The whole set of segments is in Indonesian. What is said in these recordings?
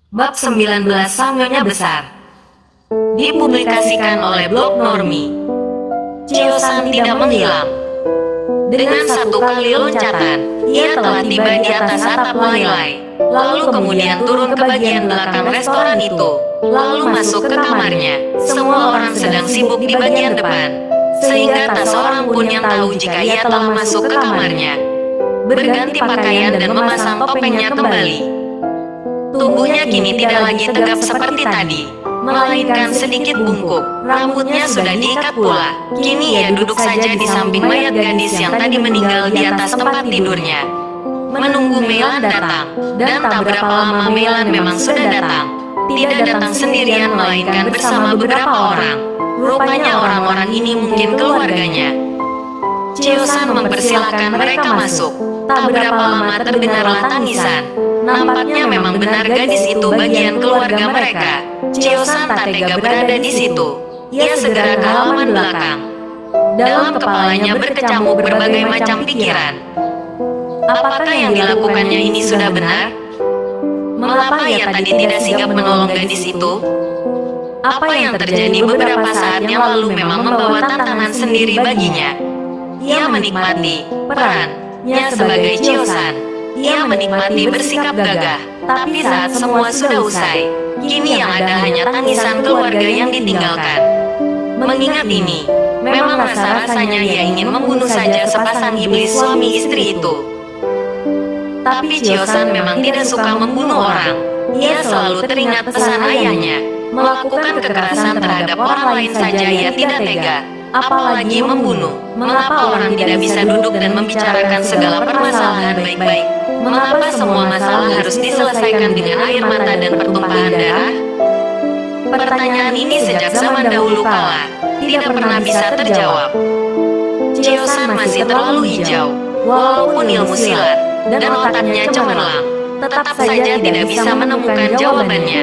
Bab 19 Sang Nyonya Besar. Dipublikasikan oleh blog Normi. Chio-san tidak menghilang. Dengan satu kali loncatan, ia telah tiba di atas atap Lai-Lai, lalu kemudian turun ke bagian belakang restoran itu, lalu masuk ke kamarnya. Semua orang sedang sibuk di bagian depan, sehingga tak seorang pun yang tahu jika ia telah masuk ke kamarnya. Berganti pakaian dan memasang topengnya kembali. Tubuhnya kini tidak lagi tegap seperti tadi, melainkan sedikit bungkuk. Rambutnya sudah diikat pula. Kini ia duduk saja di samping mayat gadis yang tadi meninggal di atas tempat tidurnya, menunggu Meilan datang. Dan tak berapa lama Meilan memang sudah datang. Tidak datang sendirian, melainkan bersama beberapa orang. Rupanya orang-orang ini mungkin keluarganya. Chio-san mempersilahkan mereka masuk. Tak berapa lama terdengarlah tangisan. Nampaknya memang benar gadis itu bagian keluarga mereka. Chio-san tak tega berada di situ. Ia segera ke halaman belakang. Dalam kepalanya berkecamuk berbagai macam pikiran. Apakah yang dilakukannya ini sudah benar? Mengapa ia tadi tidak sigap menolong gadis itu? Apa yang terjadi beberapa saat yang lalu memang membawa tantangan sendiri baginya. Ia menikmati perannya sebagai Chio-san. Ia menikmati bersikap gagah. Tapi saat semua sudah usai, kini yang ada hanya tangisan keluarga yang ditinggalkan. Mengingat ini, memang rasa-rasanya ia ingin membunuh saja sepasang iblis suami istri itu. Tapi Chio-san memang tidak suka membunuh orang. Ia selalu teringat pesan ayahnya. Melakukan kekerasan terhadap orang lain saja ia tidak tega, apalagi membunuh. Mengapa orang tidak bisa duduk dan membicarakan segala permasalahan baik-baik? Mengapa semua masalah harus diselesaikan dengan air mata dan pertumpahan darah? Pertanyaan ini sejak zaman dahulu kala tidak pernah bisa terjawab. Chio-san masih terlalu hijau, walaupun ilmu silat dan otaknya cemerlang, tetap saja tidak bisa menemukan jawabannya.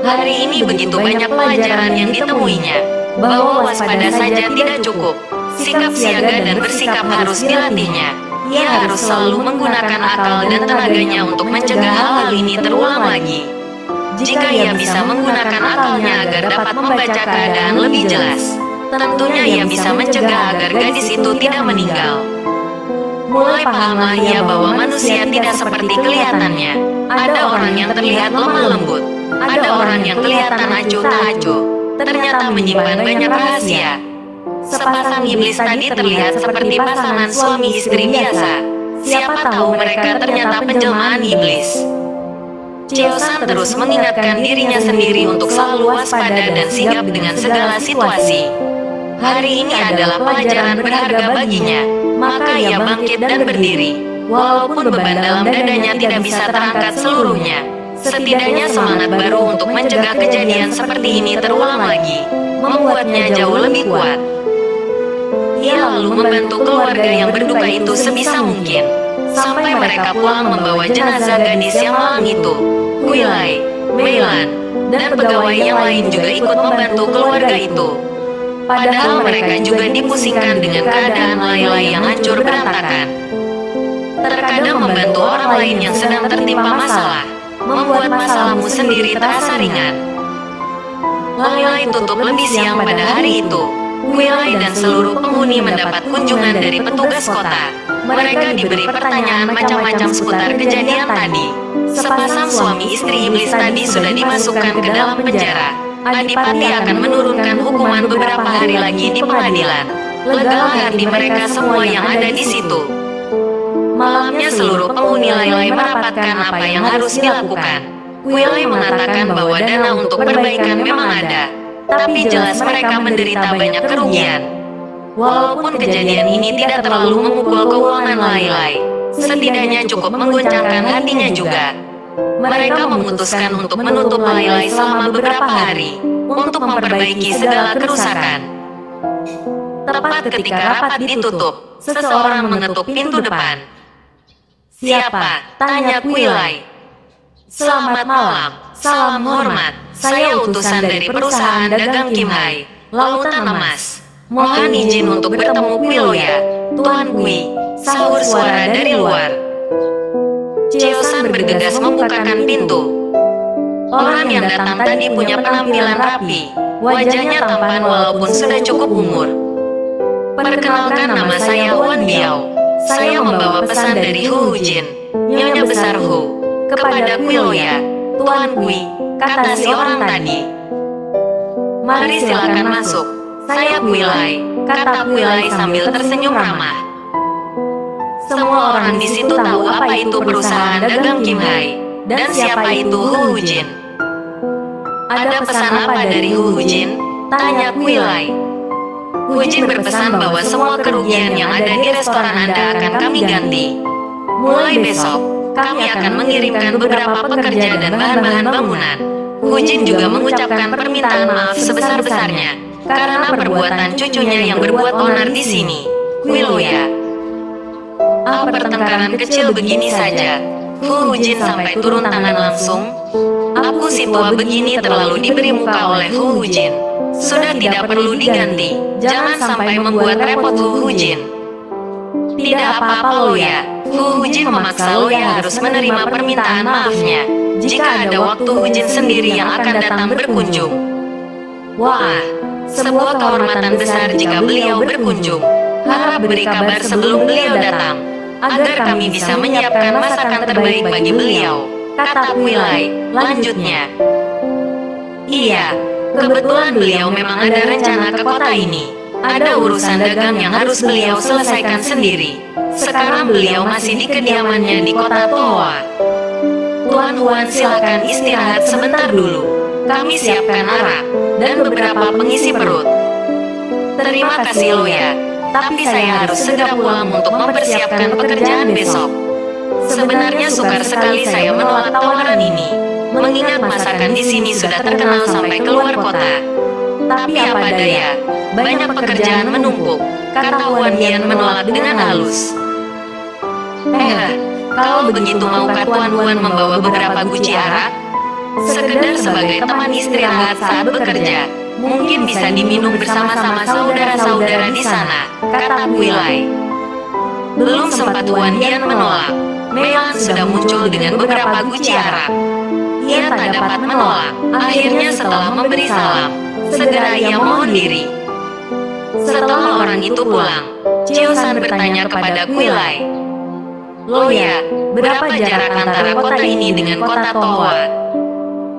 Hari ini begitu banyak pelajaran yang ditemuinya, bahwa waspada saja tidak cukup. Sikap siaga dan bersikap harus dilatihnya. Ia harus selalu menggunakan akal dan tenaganya untuk mencegah hal-hal ini terulang lagi. Jika ia bisa menggunakan akalnya agar dapat membaca keadaan lebih jelas, tentunya ia bisa mencegah agar gadis itu tidak meninggal. Mulai pahamlah ia bahwa manusia tidak seperti kelihatannya. Ada orang yang terlihat lemah lembut, ada orang yang kelihatan acuh tak acuh, ternyata menyimpan banyak rahasia. Sepasang iblis tadi terlihat seperti pasangan suami istri biasa. Siapa tahu mereka ternyata penjelmaan iblis. Chio-san terus mengingatkan dirinya sendiri untuk selalu waspada dan sigap dengan segala situasi. Hari ini adalah pelajaran berharga baginya, maka ia bangkit dan berdiri. Walaupun beban dalam dadanya tidak bisa terangkat seluruhnya, setidaknya semangat baru untuk mencegah kejadian seperti ini terulang lagi, membuatnya jauh lebih kuat. Ia lalu membantu keluarga yang berduka itu sebisa mungkin, sampai mereka pulang membawa jenazah gadis yang malang itu. Kuilai, Meilan, dan pegawai yang lain juga ikut membantu keluarga itu. Padahal mereka juga dipusingkan dengan keadaan Lai-Lai yang hancur berantakan. Terkadang membantu orang lain yang sedang tertimpa masalah, membuat masalahmu sendiri terasa ringan. Lai-Lai tutup lebih siang pada hari itu. Kuilai dan seluruh penghuni mendapat kunjungan dari petugas kota. Mereka diberi pertanyaan macam-macam seputar kejadian tadi. Sepasang suami istri iblis tadi sudah dimasukkan ke dalam penjara. Adipati akan menurunkan hukuman beberapa hari lagi di pengadilan. Legalah hati mereka semua yang ada di situ. Malamnya seluruh penghuni Lai-Lai merapatkan apa yang harus dilakukan. Kuilai mengatakan bahwa dana untuk perbaikan memang ada, tapi jelas mereka menderita banyak kerugian. Walaupun kejadian ini tidak terlalu memukul keuangan Lai-Lai, setidaknya cukup mengguncangkan hatinya juga. Mereka memutuskan untuk menutup Lai-Lai selama beberapa hari, untuk memperbaiki segala kerusakan. Tepat ketika rapat ditutup, seseorang mengetuk pintu depan. "Siapa?" tanya Kuilai. "Selamat malam, salam hormat. Saya utusan dari perusahaan dagang Kimhai, Lautan Emas. Mohon izin untuk bertemu Kuiloya, Tuan Kui," sahut suara dari luar. Chio-san bergegas membukakan pintu. Orang yang datang tadi punya penampilan rapi, wajahnya tampan walaupun sudah cukup umur. Perkenalkan, nama saya Wan Biao. Saya membawa pesan dari Hu Hujin, Nyonya Besar Hu, kepada Quiloya, Tuan Kui, kata si orang tadi. Mari silakan masuk. Saya Quilai, kata Quilai sambil tersenyum ramah. Semua orang di situ tahu apa itu perusahaan dagang Kim Hai dan siapa itu Hu Hujin. Ada pesan apa dari Hu Hujin? Tanya Quilai. Hujin berpesan bahwa semua kerugian yang ada di restoran Anda akan kami ganti. Mulai besok, kami akan mengirimkan beberapa pekerja dan bahan-bahan bangunan. Hujin juga mengucapkan permintaan maaf sebesar-besarnya karena perbuatan cucunya yang berbuat onar di sini. Quiloya. Pertengkaran kecil begini saja. Hu Hujin sampai turun tangan langsung. Aku si tua begini terlalu diberi muka oleh Hu Hujin. Sudah tidak perlu diganti. Jangan sampai membuat repot Hu Hujin. Tidak apa-apa Loya. Hu Hujin memaksa Loya harus menerima permintaan maafnya. Jika ada waktu Hujin sendiri yang akan datang berkunjung. Wah, sebuah kehormatan besar jika beliau berkunjung. Harap beri kabar sebelum beliau datang, agar kami bisa menyiapkan masakan terbaik bagi beliau, kata Quilai. Lanjutnya. Iya, kebetulan beliau memang ada rencana ke kota ini. Ada urusan dagang yang harus beliau selesaikan sendiri. Sekarang beliau masih di kediamannya di kota Toa. Tuan Huan, silakan istirahat sebentar dulu. Kami siapkan arak dan beberapa pengisi perut. Terima kasih Loya, tapi saya harus segera pulang untuk mempersiapkan pekerjaan besok. Sebenarnya sukar sekali saya menolak tawaran ini, mengingat masakan di sini sudah terkenal sampai keluar kota. Tapi apa daya, banyak pekerjaan menumpuk, kata Huan Yan menolak dengan halus. Kalau begitu maukah Tuan Huan membawa beberapa guci arak? Sekedar sebagai teman istirahat saat bekerja, mungkin bisa diminum bersama-sama saudara-saudara di sana, kata Quilai. Belum sempat Huan Yan menolak, Melan sudah muncul dengan beberapa guci arak. Ia tak dapat menolak. Akhirnya setelah memberi salam, segera ia mohon diri. Setelah orang itu pulang, Chiosan bertanya kepada Quilai. Loya, berapa jarak antara kota ini dengan kota Toa?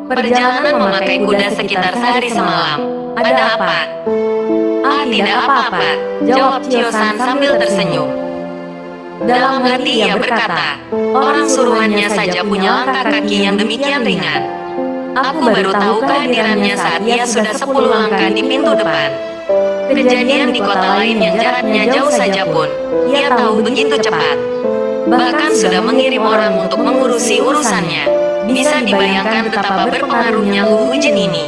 Perjalanan memakai kuda sekitar sehari semalam. Ada apa? Tidak apa-apa, jawab Chiosan sambil tersenyum. Dalam hati ia berkata, orang suruhannya saja punya langkah kaki yang demikian ringan. Aku baru tahu kehadirannya saat ia sudah 10 langkah di pintu depan. Kejadian di kota lain yang jaraknya jauh saja pun, ia tahu begitu cepat. Bahkan sudah mengirim orang untuk mengurusi urusannya. Bisa dibayangkan betapa berpengaruhnya Hu Hujin ini.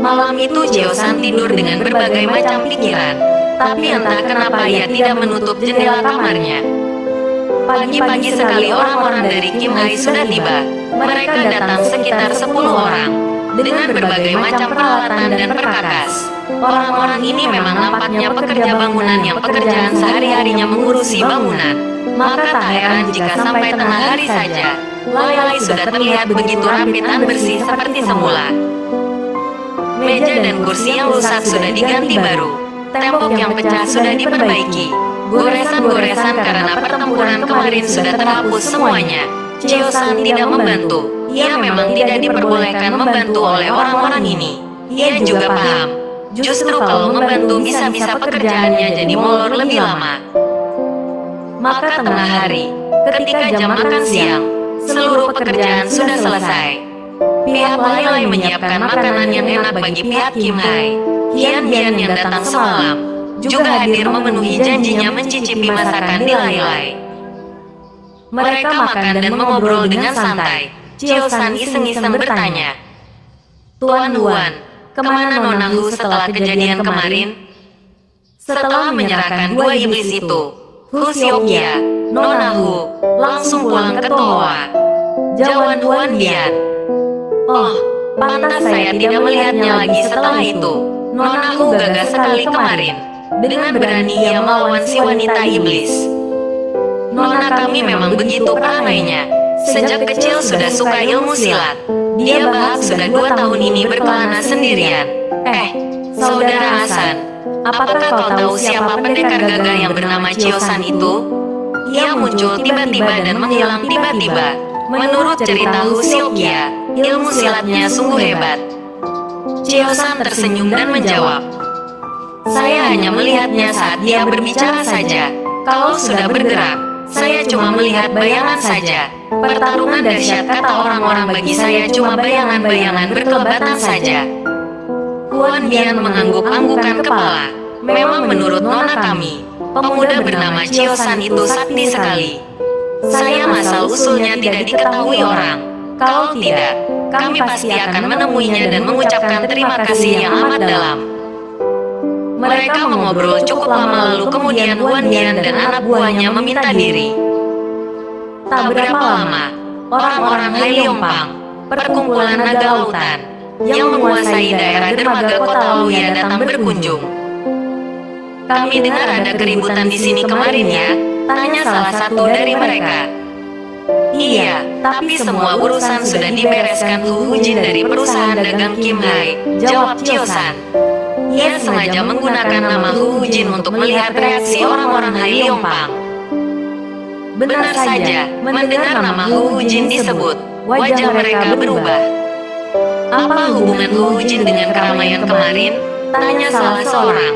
Malam itu Chiosan tidur dengan berbagai macam pikiran, tapi entah kenapa ia tidak menutup jendela kamarnya. Pagi-pagi sekali orang-orang dari Kim Hai sudah tiba. Mereka datang sekitar 10 orang, dengan berbagai macam peralatan dan perkakas. Orang-orang ini memang nampaknya pekerja bangunan yang pekerjaan sehari-harinya mengurusi bangunan. Maka tak heran jika sampai tengah hari saja, lalai sudah terlihat begitu rapi dan bersih seperti semula. Meja dan kursi yang rusak sudah diganti baru. Tembok yang pecah sudah diperbaiki. Goresan-goresan karena pertempuran kemarin sudah terhapus semuanya. Chiosan tidak membantu. Ia memang tidak diperbolehkan membantu oleh orang-orang ini. Ia juga paham. Justru kalau membantu bisa-bisa pekerjaannya jadi molor lebih lama. Maka tengah hari, ketika jam makan siang, seluruh pekerjaan sudah selesai. Pihak Lalai menyiapkan makanan yang enak bagi pihak Kim Hai. Hian-hian yang datang semalam juga hadir memenuhi janjinya mencicipi masakan di Lalai. Mereka makan dan mengobrol dengan santai. Chiosan iseng-iseng bertanya, Tuan Huan, kemana Nona Hu setelah kejadian kemarin? Setelah menyerahkan 2 iblis itu, Hu Xiaoqia, Nona Hu langsung pulang ke Toa. Jawab Huan Yan. Oh, pantas saya tidak melihatnya lagi setelah itu. Nona Hu gagah sekali kemarin. Dengan berani ia melawan si wanita iblis. Nona kami memang begitu peramainya. sejak kecil sudah suka ilmu silat. Dia bahkan sudah 2 tahun ini berkelana sendirian. Saudara Hasan, apakah kau tahu siapa pendekar gagah yang bernama Chiosan itu? Ia muncul tiba-tiba dan menghilang tiba-tiba. Menurut cerita Hu Xiuqia, ilmu silatnya sungguh hebat. Chiosan tersenyum dan menjawab, saya hanya melihatnya saat dia berbicara saja. Kalau sudah bergerak, saya cuma melihat bayangan saja. Pertarungan dahsyat kata orang-orang bagi saya cuma bayangan-bayangan berkelebatan saja. Huan Bian mengangguk-anggukan kepala. Memang menurut nona kami, pemuda bernama Chiosan itu sakti sekali. Sayang asal-usulnya tidak diketahui orang. Kalau tidak, kami pasti akan menemuinya dan mengucapkan terima kasih yang amat dalam. Mereka mengobrol cukup lama lalu kemudian Huan Bian dan anak buahnya meminta diri. Tak berapa lama, orang-orang Hai Leompang, perkumpulan naga lautan, yang menguasai daerah dermaga kota Luya datang berkunjung. Kami dengar ada keributan di sini kemarin ya, tanya salah satu dari mereka. Iya, tapi semua urusan sudah dibereskan Hu Hujin dari perusahaan dagang Kim Hai, jawab Chiosan. Ia sengaja menggunakan nama Hu Hujin untuk melihat reaksi orang-orang Hai Leompang. Benar saja, mendengar nama Hu Hujin disebut, wajah mereka berubah. Apa hubungan Hu Hujin dengan keramaian kemarin? Tanya salah seorang.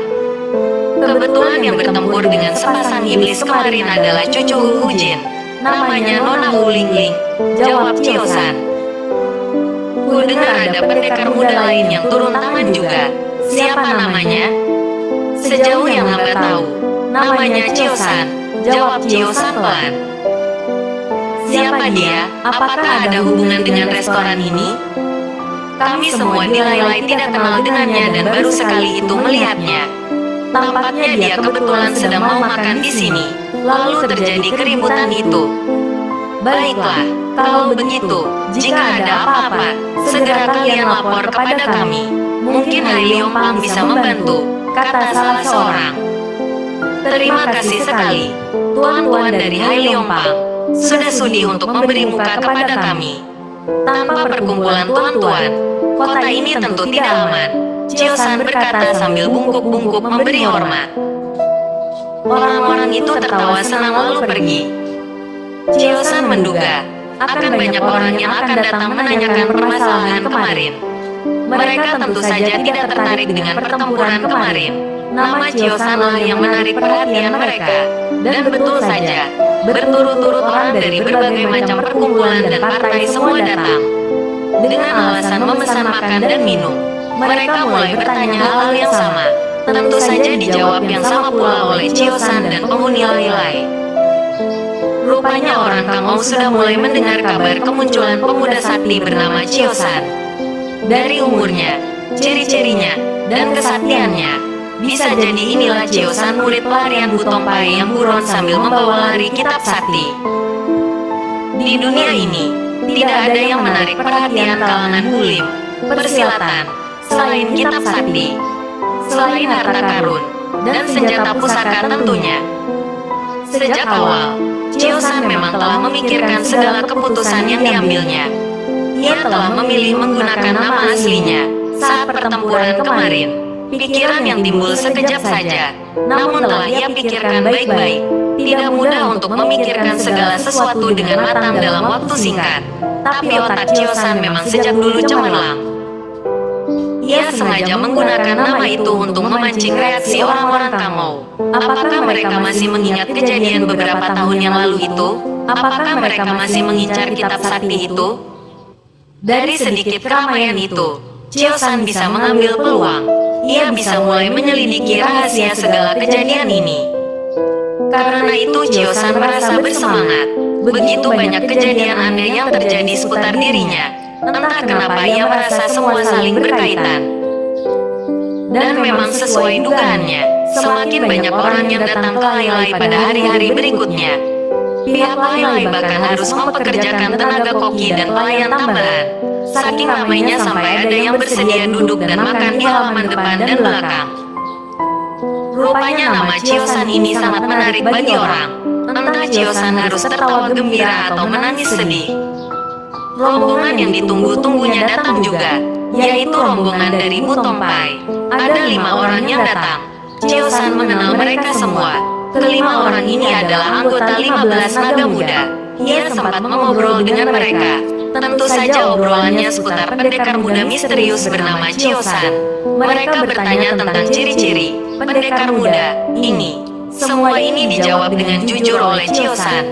Kebetulan yang bertempur dengan sepasang iblis kemarin adalah cucu Hu Hujin. Namanya Nona Hu Lingling, jawab Chiosan. Ku dengar ada pendekar muda lain yang turun tangan juga. Siapa namanya? Sejauh yang hamba tahu, namanya Chiosan, jawab Chiosan pelan. Siapa dia? Apakah ada hubungan dengan restoran ini? Kami semua di Lailai tidak kenal dengannya dan baru sekali itu melihatnya. Tampaknya dia kebetulan sedang mau makan di sini, lalu terjadi keributan itu. Baiklah, kalau begitu, jika ada apa-apa, segera kalian lapor kepada kami. Mungkin Hai Leompang bisa membantu, kata salah seorang. Terima kasih sekali, tuan-tuan dari Hai Leompang, sudah sudi untuk memberi muka kepada kami. Tanpa perkumpulan tuan-tuan, kota ini tentu tidak aman, Chiosan berkata sambil bungkuk-bungkuk memberi hormat. Orang-orang itu tertawa senang lalu pergi. Chiosan menduga, akan banyak orang yang akan datang menanyakan permasalahan kemarin. Mereka tentu saja tidak tertarik dengan pertempuran kemarin. Nama Chiosan lah yang menarik perhatian mereka. Dan betul saja, berturut-turut orang dari berbagai macam perkumpulan dan partai semua datang. Dengan alasan memesan makan dan minum, mereka mulai bertanya hal yang sama. Tentu saja dijawab yang sama pula oleh Chiosan dan penghuni Lailai. Rupanya orang Kangou sudah mulai mendengar kabar kemunculan pemuda sakti bernama Chiosan. Dari umurnya, ciri-cirinya, dan kesaktiannya, bisa jadi inilah Chiosan murid pelarian Butongpai yang buron sambil membawa lari kitab sakti. Di dunia ini, tidak ada yang menarik perhatian kalangan hulim, persilatan, selain kitab sakti, selain harta karun, dan senjata pusaka tentunya. Sejak awal, Chiosan memang telah memikirkan segala keputusan yang diambilnya. Ia telah memilih menggunakan nama aslinya saat pertempuran kemarin. Pikiran yang timbul sekejap saja, namun telah ia pikirkan baik-baik. Tidak mudah untuk memikirkan segala sesuatu dengan matang dalam waktu singkat. Tapi otak Chiosan memang sejak dulu cemerlang. Ia sengaja menggunakan nama itu untuk memancing reaksi orang-orang Kangou. Apakah mereka masih mengingat kejadian beberapa tahun yang lalu itu? Apakah mereka masih mengincar kitab sakti itu? Dari sedikit keramaian itu, Chiosan bisa mengambil peluang. Ia bisa mulai menyelidiki rahasia segala kejadian ini. Karena itu Chiosan merasa bersemangat. Begitu banyak kejadian aneh yang terjadi seputar dirinya. Entah kenapa ia merasa semua saling berkaitan. Dan memang sesuai dugaannya, semakin banyak orang yang datang ke Lailai pada hari-hari berikutnya. Pihak Lailai bahkan harus mempekerjakan tenaga koki dan pelayan tambahan. Saking ramainya sampai ada yang bersedia duduk dan makan di halaman depan dan belakang. Rupanya nama Chiosan ini sangat menarik bagi orang. Entah Chiosan harus tertawa gembira atau menangis sedih. Rombongan yang ditunggu-tunggunya datang juga, yaitu rombongan dari Mutompai. Ada 5 orang yang datang. Chiosan mengenal mereka semua. Kelima orang ini adalah anggota 15 naga muda. Ia sempat mengobrol dengan mereka. Tentu saja obrolannya seputar pendekar muda misterius bernama Chiosan. Mereka bertanya tentang ciri-ciri pendekar muda ini. Semua ini dijawab dengan jujur oleh Chiosan.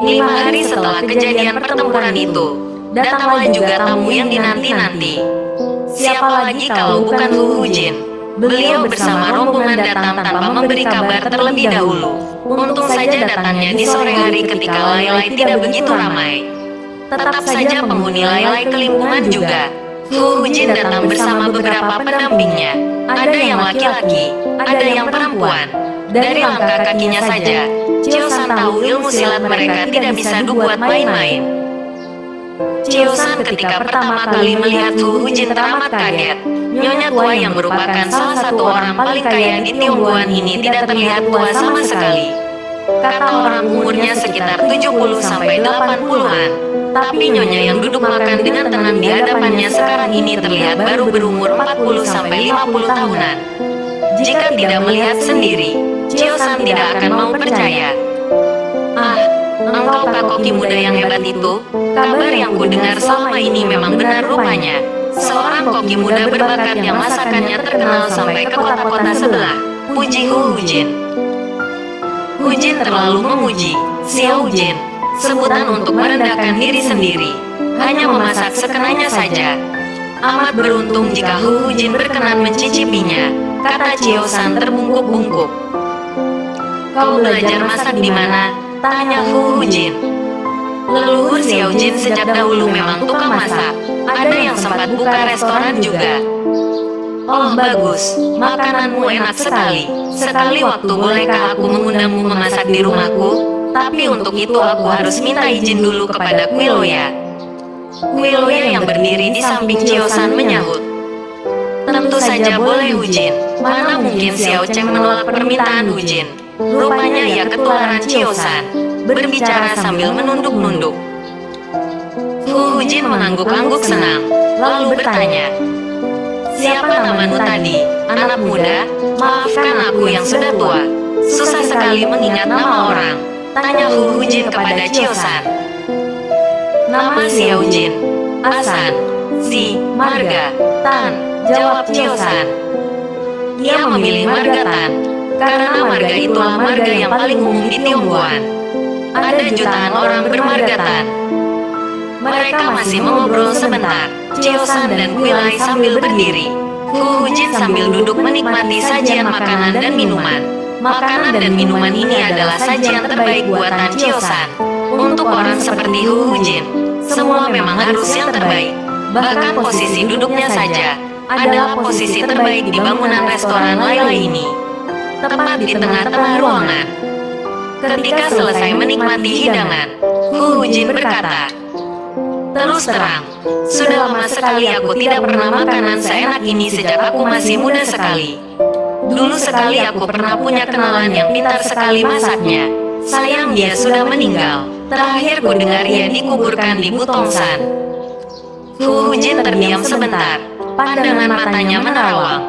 5 hari setelah kejadian pertempuran itu, datanglah juga tamu yang dinanti-nanti. Siapa lagi kalau bukan Hu Hujin? Beliau bersama rombongan datang tanpa memberi kabar terlebih dahulu. Untung saja datangnya di sore hari ketika Lailai tidak begitu ramai. Tetap saja penghuni Lailai kelimpungan juga. Hu Hujin datang bersama beberapa pendampingnya. Ada yang laki-laki, ada yang perempuan. Dari langkah kakinya saja, Chiosan tahu ilmu silat mereka tidak bisa dibuat main-main. Chiosan ketika pertama kali melihat Hu Hujin teramat kaget. Nyonya tua yang merupakan salah satu orang paling kaya di Tiongguan ini tidak terlihat tua sama sekali. Kata orang umurnya sekitar 70-80-an. Tapi nyonya yang duduk makan dengan tenang di hadapannya sekarang ini terlihat baru berumur 40-50 tahunan. Jika tidak melihat sendiri, Chiosan tidak akan mau percaya. Ah, engkau Pak Koki muda yang hebat itu. Kabar yang kudengar selama ini memang benar rupanya. Seorang koki muda berbakat yang masakannya terkenal sampai ke kota-kota sebelah. Puji Hu Hujin. Hujin terlalu memuji Xiao Jin, sebutan untuk merendahkan diri sendiri. Hanya memasak sekenanya saja. Amat beruntung jika Hu Hujin berkenan mencicipinya, kata Chiosan terbungkuk-bungkuk. Kau belajar masak di mana? Tanya Hu Hujin. Leluhur Xiao Jin sejak dahulu memang tukang masak. Ada yang sempat buka restoran juga. Oh bagus, makananmu enak sekali. Sekali waktu bolehkah aku mengundangmu memasak di rumahku? Tapi untuk itu aku harus minta izin dulu kepada Quiloya. Quiloya yang berdiri di samping Chiosan menyahut. Tentu saja boleh Hujin. Mana mungkin Xiao Cheng menolak permintaan Hujin. Rupanya ia ketularan Chiosan, berbicara sambil menunduk-nunduk. Hu Hujin mengangguk-angguk senang, lalu bertanya, siapa namamu tadi, anak muda? Maafkan aku yang sudah tua. Susah sekali mengingat nama orang. Tanya Hu Hujin kepada Chiosan. Nama Xiao Jin, Asan, Si, Marga, Tan, jawab Chiosan. Ia memilih Marga Tan, karena marga itulah marga yang paling umum di Tiongguan. Ada jutaan orang bermarga Tan. Mereka masih mengobrol sebentar. Chiosan dan Quilai sambil berdiri. Hu Hujin sambil duduk menikmati sajian makanan dan minuman. Makanan dan minuman ini adalah sajian terbaik buatan Chiosan. Untuk orang seperti Hu Hujin, semua memang harus yang terbaik. Bahkan posisi duduknya saja adalah posisi terbaik di bangunan restoran Lailai ini. Tepat di tengah-tengah ruangan. Ketika selesai menikmati hidangan, Hu Hujin berkata, terus terang, sudah lama sekali aku tidak pernah makanan seenak ini sejak aku masih muda sekali. Dulu sekali aku pernah punya kenalan yang pintar sekali masaknya. Sayang dia sudah meninggal. Terakhir ku dengar ia dikuburkan di Butongsan. Hu Hujin terdiam sebentar. Pandangan matanya menerawang.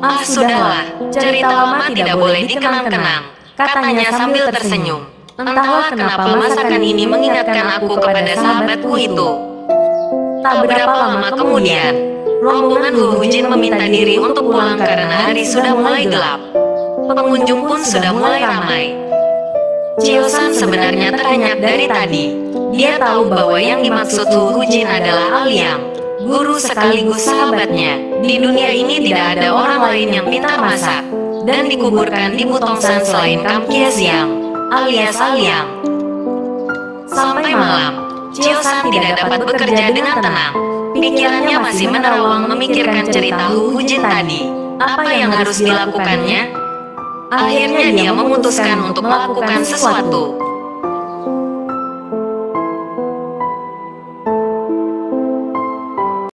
Ah sudahlah, cerita lama tidak boleh dikenang-kenang, katanya sambil tersenyum. Entahlah kenapa masakan ini mengingatkan aku kepada sahabatku itu. Tak berapa lama kemudian, rombongan Hu Hujin meminta diri untuk pulang karena hari sudah mulai gelap. Pengunjung pun sudah mulai ramai. Chiosan sebenarnya terhenyak dari tadi. Dia tahu bahwa yang dimaksud Hu Hujin adalah Aliang, guru sekaligus sahabatnya. Di dunia ini tidak ada orang lain yang pintar masak dan dikuburkan di Butongsan selain Kam Kie Siang, alias Aliang. Sampai malam, Chiosan tidak dapat bekerja dengan tenang. Pikirannya masih menerawang memikirkan cerita Hu Hujin tadi. Apa yang harus dilakukannya? Akhirnya dia memutuskan untuk melakukan sesuatu.